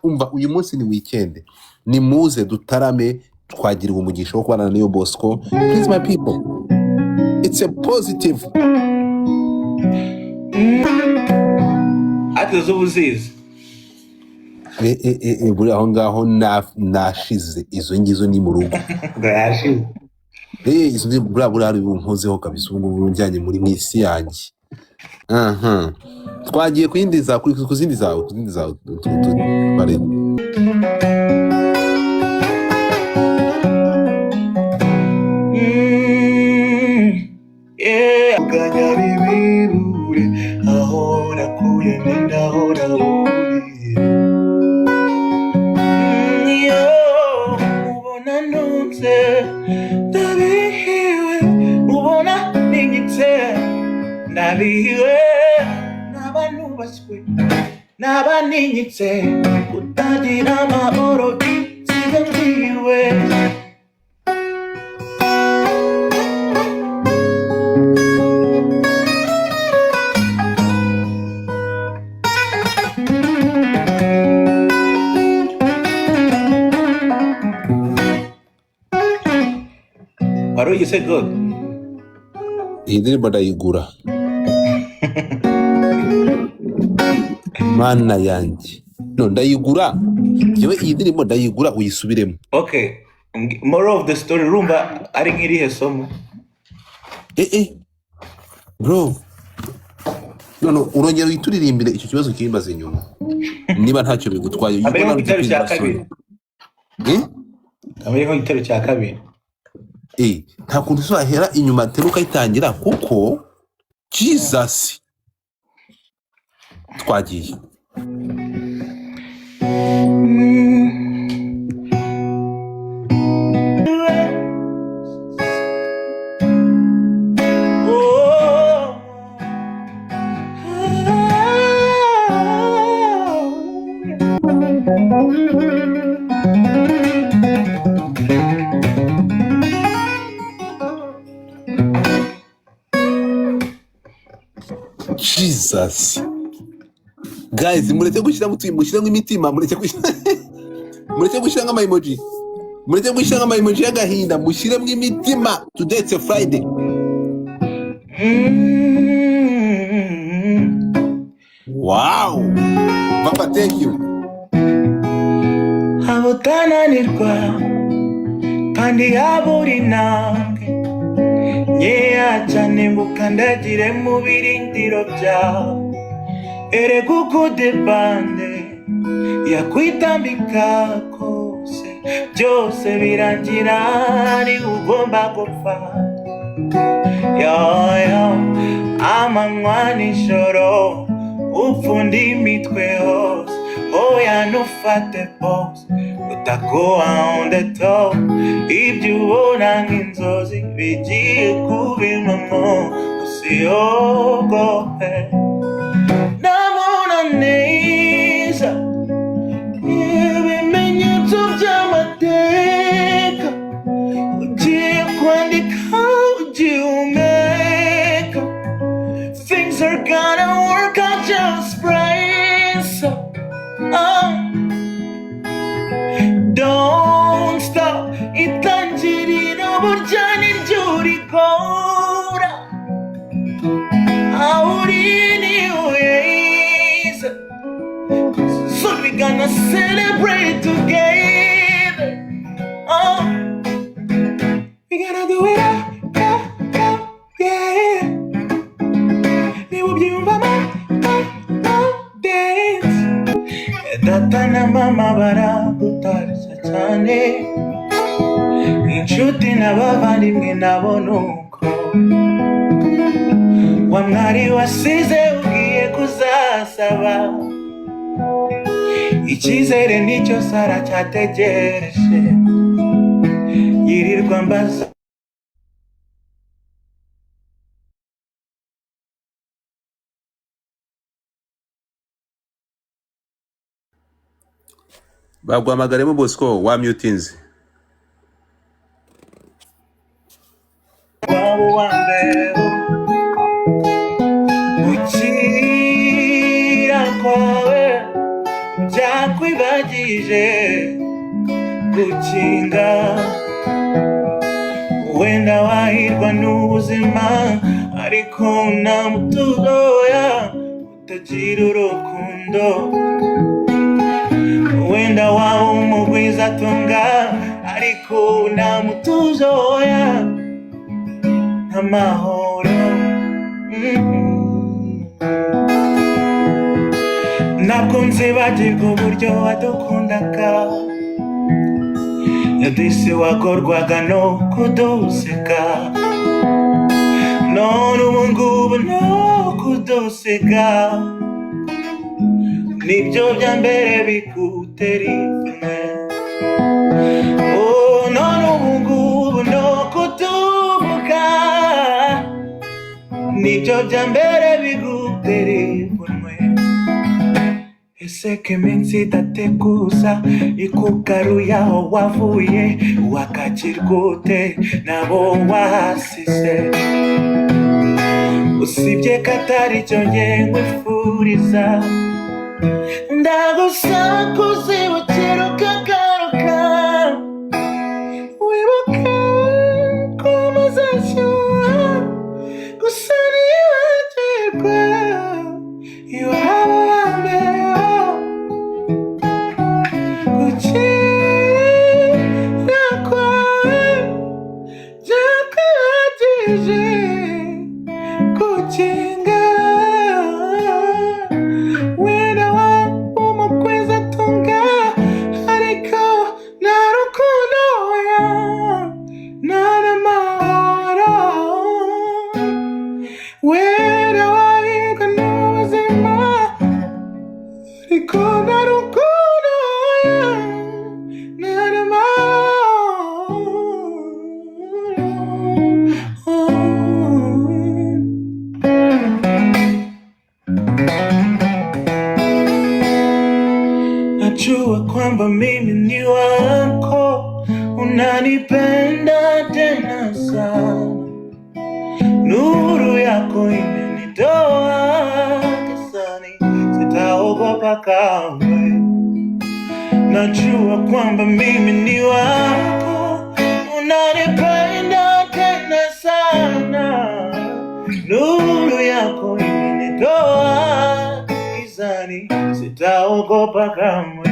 umva uyu munsi ni weekend ni muze dutarame twagirwa umugisha wo kubana na Niyo Bosco. Please my people, it's a positive. Ati zubuzizi buri aho ngaho nashize izo ngizo ni mu rugo gayashize izo ndi buri ari bunkozeho kabisa ubu ngubu njyanye muri mwisi yanjye. Twagiye kuyindiza ku zindi zawe bare ganya bibirure aho nakuye ndaho Niyo ubona nunze ndabihiwe ubona ninyitse ndabihiwe n'abantu baswe n'abaninyitse utagira amahoro sinabwiwe. What you say good? iyi ndirimbo ndayigura mana yanjye no ndayigura yewe iyi ndirimbo ndayigura uyisubiremo. Okay, more of the story rumba ari nk'irihe somo bro no urongera wituririmbire icyo kibazo kimbaze nyuma niba ntacyo bigutwaye yibona n'igitero cya kabiri abayeho igitero cya kabiri nta kuntu uzahera inyuma teruka itangira kuko Jesus twagiye Jesus guys mureke gushyira mushyiramo imitima mureke gushyira nk'ama emoji y'agahinda mushyiremo imitima. Today it's a Friday. Wow Papa, thank you. Abutananirwa kandi yaburi nange nyeya cyane mukandagire mu birindiro byawe erega ukude bande yakwitambika kose byose birangira ari ugomba gupfa amanywa nijoro upfunda imitwe hose oya nufate pose utagoa on the top ibyo ubona nk'inzozi bigiye kuba impamo usiyogohe ndabona neza ibimenyetso by'amateka ugiye kwandika ugihumeka things are gonna work out just right so don't stop itangirira burya niryo rigora ahuri niyo yeza so we gonna celebrate together we gonna do it yeah niba ubyumva dance data na mama baragutarisa cyane inshuti n'abavandimwe nabo nuko wa mwari wasize ugiye kuzasaba icyizere nicyo sara cyategereje yirirwa mbaza bagwamagaremo Bosco wa mutinzi ukira kwawe byakwi nakwibagije gukinga wenda wahirwa n'ubuzima ariko nta mutuzoya utagira urukundo wenda waba umugwizatunga ariko nta mutuzoya amahoro ntabwo nzibagirwa uburyo wadukundaga yadise wakorwaga no kuduseka none ubu ngubu no kuduseka nibyo bya mbere bigutera ipfunwe none ubu ngubu no kutuvuga nibyo bya mbere bigutera ipfunwe ese ko iminsi idateguza ikugaruye aho wavuye wakakirwa ute nabo wahasize usibye ko atari cyo nge nkwifuriza ndagusaba kuzibukira ukagaruka wibuke ko muzashyuha gusa ntibagirwe iwabo wambeho gukira kwawe byakwibagije gukinga wenda waba umugwizatunga ariko nta rukundo nta n'amahoro wenda wahirwa n'ubuzima ariko nta rukundo nta najua kwamba mimi ni wako unanipenda tena sana nuru yako imenitoa gizani sitaogopa kamwe najua kwamba mimi ni wako unanipenda tena sana nuru yako imenitoa gizani sitaogopa kamwe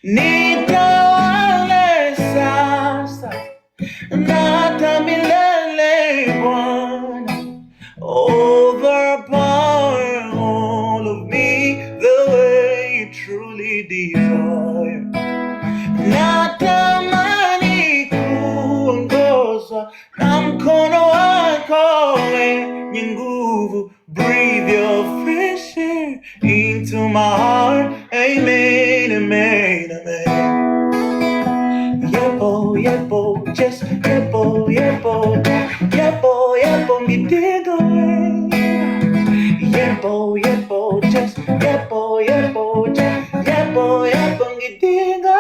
nitawale sasa na hata milele Bwana overpower all of me the way you truly desire natamani kuongozwa na mkono wako wenye nguvu breathe your fresh air into my heart amen amen amen yepo yepo just yepo yepo yepo yepo ngitigo yepo yepo just yepo yepo just yepo yepo ngitigo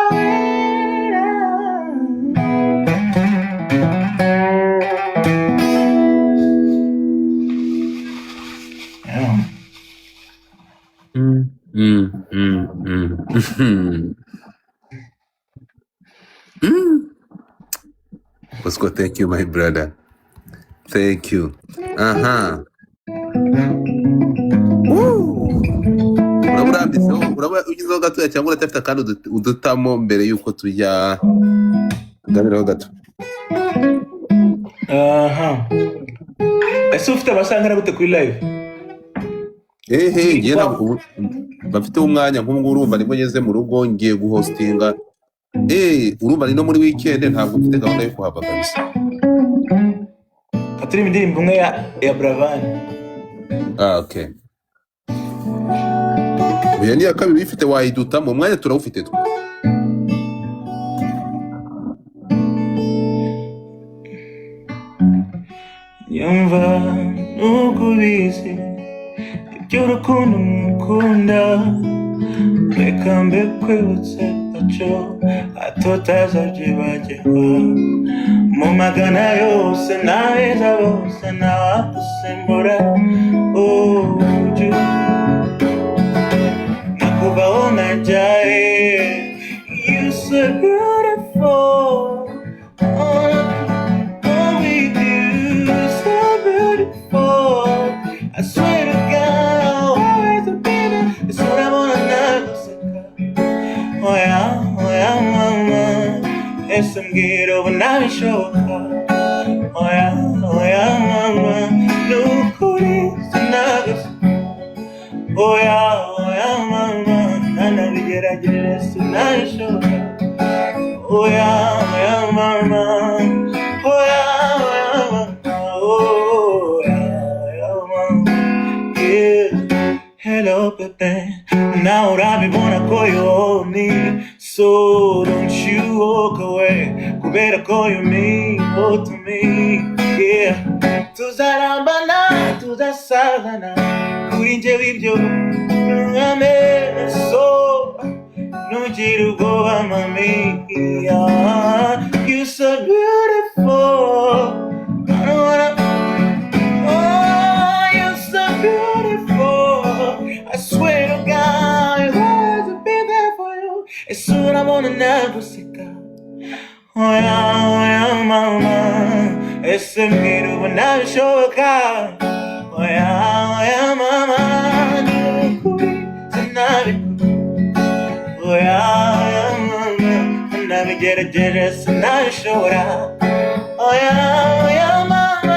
Bosco, thank you, my brother. Thank you. Uraba urambitseho uraba ugizeho gatoya cyangwa uracyafite akandi udutamo mbere y'uko tujya gabiraho gato. ese ufite abasangana gute kuri live ngiye ntabwo bafite umwanya nk'ubwo urumva nibwo ngeze mu rugo ngiye guhostinga urumva ni no muri weekend ntabwo mfite gahunda yo kuhava kabisa katuri indirimbo imwe ya Bravan okay uya ni akabiri ifite wayiduta mu mwanya turawufite twe yumva nukubizi iby'urukundo mukunda reka mbe kwibutse aco atotazabyibagirwa mu magana yose n'abeza bose ntawagusimbura ujye kuva unajaye. You so beautiful. All we do is so beautiful. I swear to God, always a baby. It's what I wanna know. Oh yeah, mama. It's some get over now, show. Oh yeah, mama. No cooties, nuggets. Oh yeah, mama. Nana vigera jeres tonight, show. Oh yeah, mama. Oh yeah, mama. Oh yeah, mama. Yeah. Hello, Pepe. Now I wanna call you only. So don't you walk away. Go better call you me, oh to me. Yeah. Tuzarambana, tuzasagana. Kurinje wibyo. Ngame so. Nujiru go mami. Yeah. You so beautiful. I don't wanna. Oh, you're so beautiful. I swear to God, I'll always be there for you. It's soon I'm gonna never see God. Oh yeah, mama. It's a mirror when I show God. Oh yeah, mama. Tonight. Oh yeah, mama. And I get a jealous and I show up. Oh yeah, mama.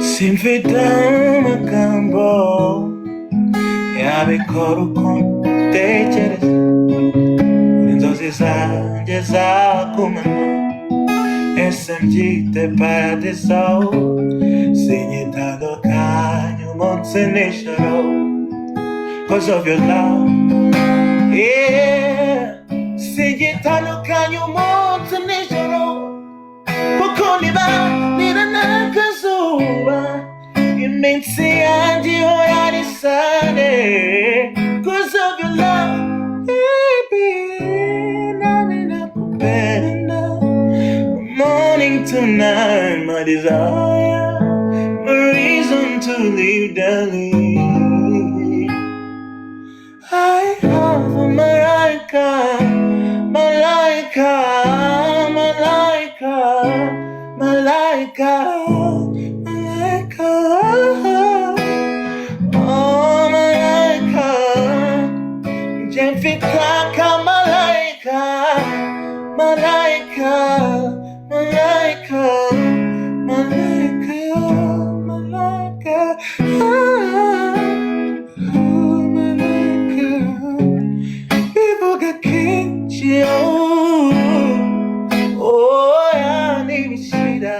Simfita magambo yabikora uko tekereza inzozi zanjye zakumanywa ese mbyite paradiso sinyitandukanye umunsi n'ijoro cause of your love. Yeah, sinyitandukanye umunsi n'ijoro kuko niba n'akazuba iminsi yanjye ihora ari sane cause of your love, baby. Nami nakupenda morning to night, my desire, my reason to live daily. I have a malaika, malaika, malaika, malaika, malaika. Oh, malaika, Jemfika ka malaika, malaika, malaika, malaika, malaika. Oh, malaika. People got kinchi, oh, yeah, nibishida.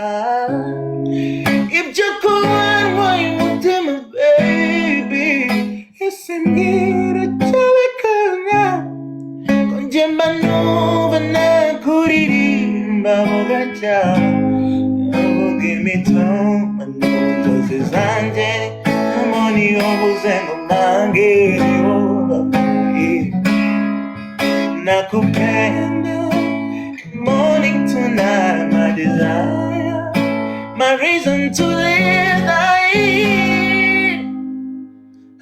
If you could run, why you want my baby? It's in me to tell it now. Konjemba nova na kuririmba mogacha. Oh, give me time, I know those is angel. Money obuze mumange nakupenda morning to night, my desire, my reason to live.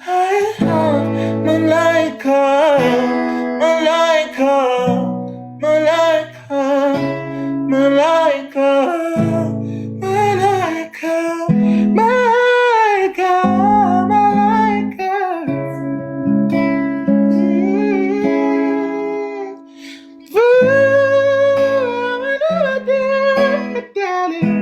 I have malaika, malaika, malaika, malaika, malaika, malaika, malaika. Darling.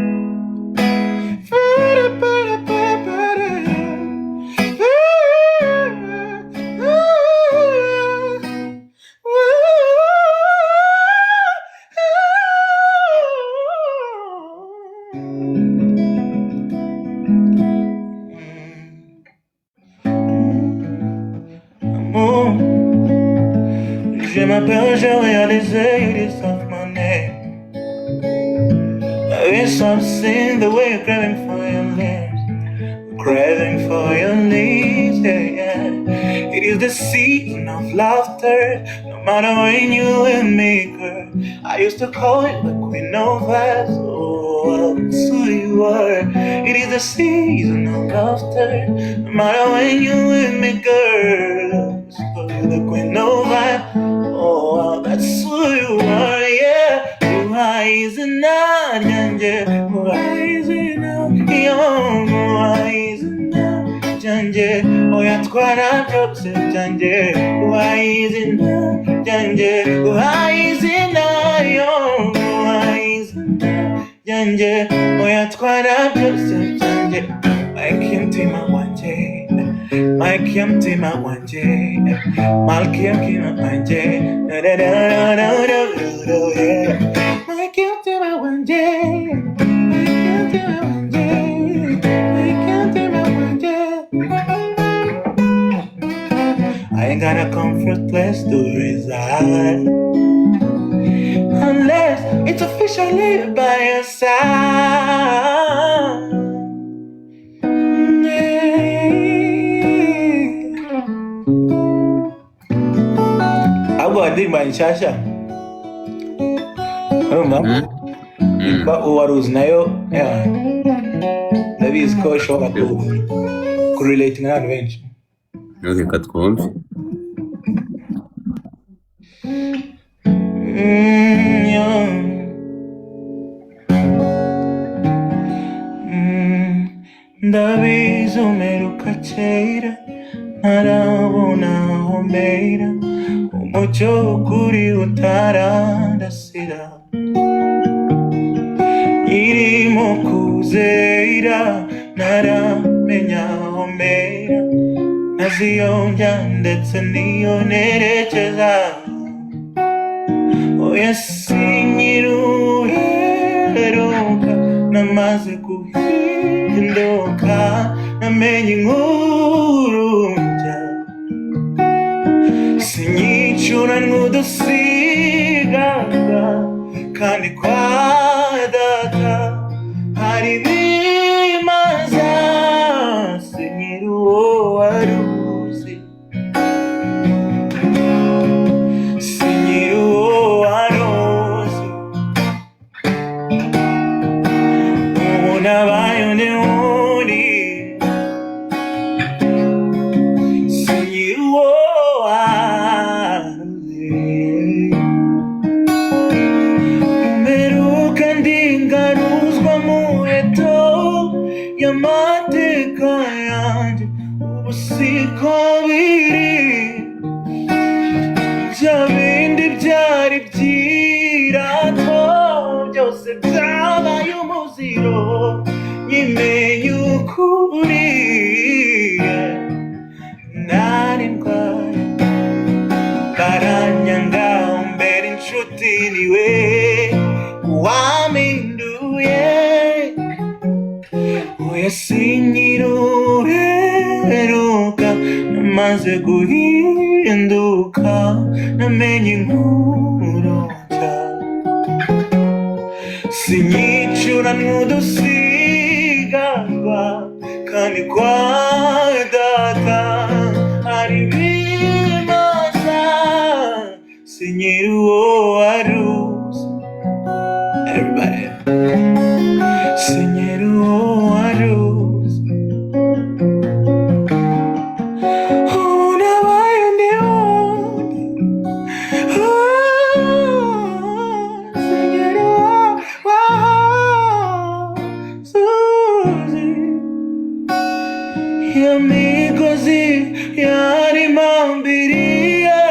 je réalisais it is of my name. I wish I've seen the way you're craving for your lips, craving for your lips, yeah. It is the season of laughter, no matter when you and me, girl. I used to call it the queen of vibes, oh, that's who you are. It is the season of laughter, no matter when you and me, girl. I used to call you the queen of vibes, oh, that's who you are, yeah. Why is it not, yeah? Why is it not, young? Why is it not, Janje? Oh, yeah, twara drops it, Janje. Why is it not, Janje? Why is it not, young? Why is it not, Janje? Oh, yeah, twara drops it, Janje. I came to my one day. I came to my one day. Malcolm came to my day. Da da da da da da da, yeah. I came to my one day. I came to my one day. I came to my one day. I ain't got a comfort place to reside unless it's officially by your side. Agora de manchacha. Ba uwaruz nayo ndabizi ko ushobora kurelating n'abantu benshi. Reka twumve. Ndabizi umeruka kera ntarabona aho mbera umucyo w'ukuri utarandasira irimo kuzera ntaramenya aho mbera ntaziyonja ndetse niyo nerekeza oya sinyiruheruka namaze guhinduka namenye inkuru nshya sinyicura n'udusigaga kandi kwa data hari bimaza sinyira uwo waruzi sinyira uwo waruzi ubu nabaye undi wundi sinyira uwo waruzi umeruka ndingaruzwa muheto y'amateka yanjye ubu siko biri bya bindi byari byirato byose byabaye umuziro nyimenye ukuri nari ndwaye baranyanga umbera inshuti niwe wampinduye oya sinyiruheruka namaze guhinduka namenye inkuru nshya sinyicura n'udusiganwa kandi kwa data hari bimaza sinyira uwo waruzi everybody sinyira uwo waruzi ubu nabaye undi wundi sinyira uwo waruzi iyo migozi yari mambiriye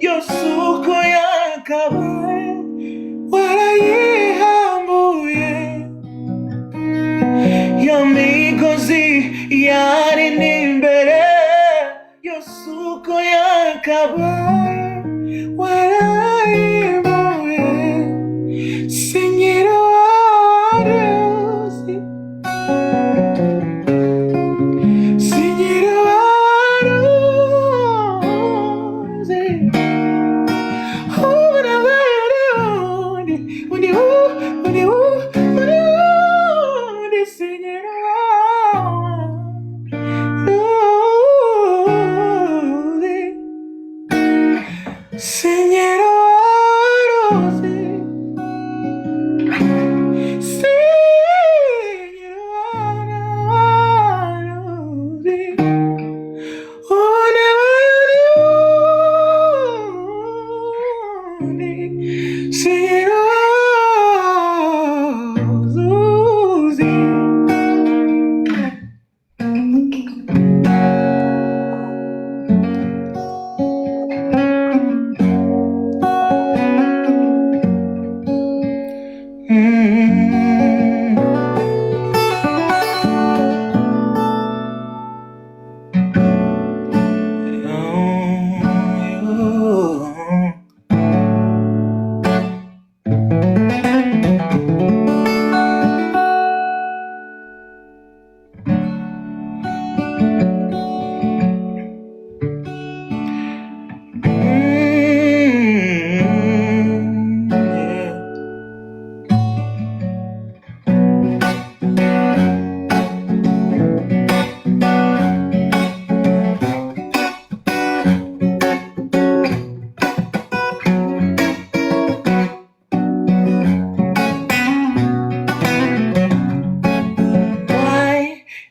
yose uko yakabaye warayihambuye iyo migozi yari n'imbere yose uko yakabaye warayihambuye sinyira waruzi sinyira waruzi ubu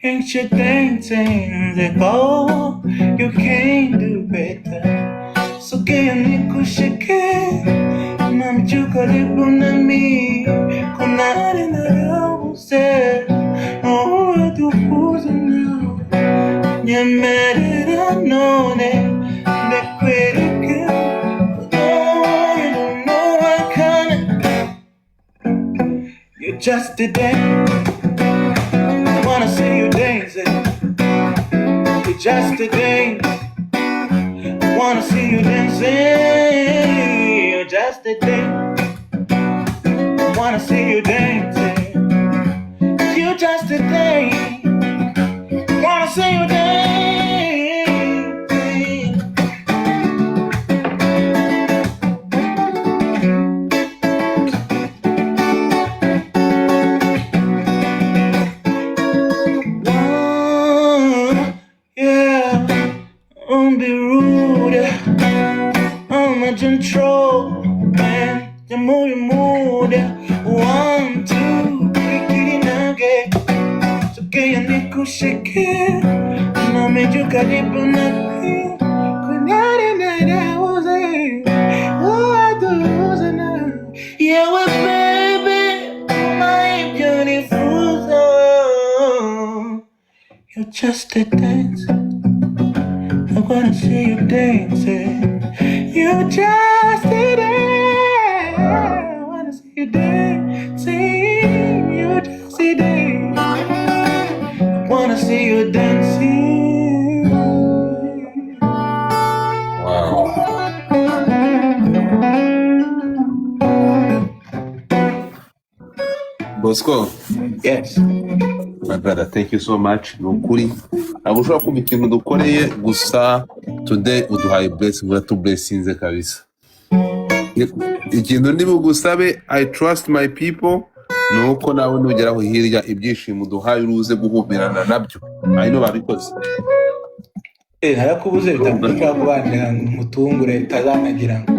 Ain't you dancing the goal? You can do better. So can you kushike? Mami chukaribu na mi. Kunare na rause. Oh, tu kuza now. Nyamerera none. Ne kwereke. No, I can't. You're just a dance. I wanna see you dancing. You're just a dance. I wanna see you dancing. You're just a dance. I wanna see you dancing. You're just a dance. I wanna see you dancing. Don't be rude, I'm a control, man. You move, you 1, 2, 3, nugget. So can you niku shake it? No me you karibu na me. Kunyari na was it? Oh, I do was it now? Yeah, well, baby, my beautiful soul. You're just a dance. I wanna see you dancing. You just a dance. I wanna see you dancing. You just a dance. I wanna see you dancing. Wow. Bosco, Yes. my brother, thank you so much. Nukuri. Ntabwo ushobora kumva ikintu dukoreye gusa today uduhaye blessing uratublessinze kabisa. Ikintu ndi bugusabe, I trust my people, nuko nawe nugeraho hirya ibyishimo uduhaye uruze guhumirana nabyo. I know babikoze. Narakubuze bitamushaka kubanira ngo mutungure tazanagira ngo.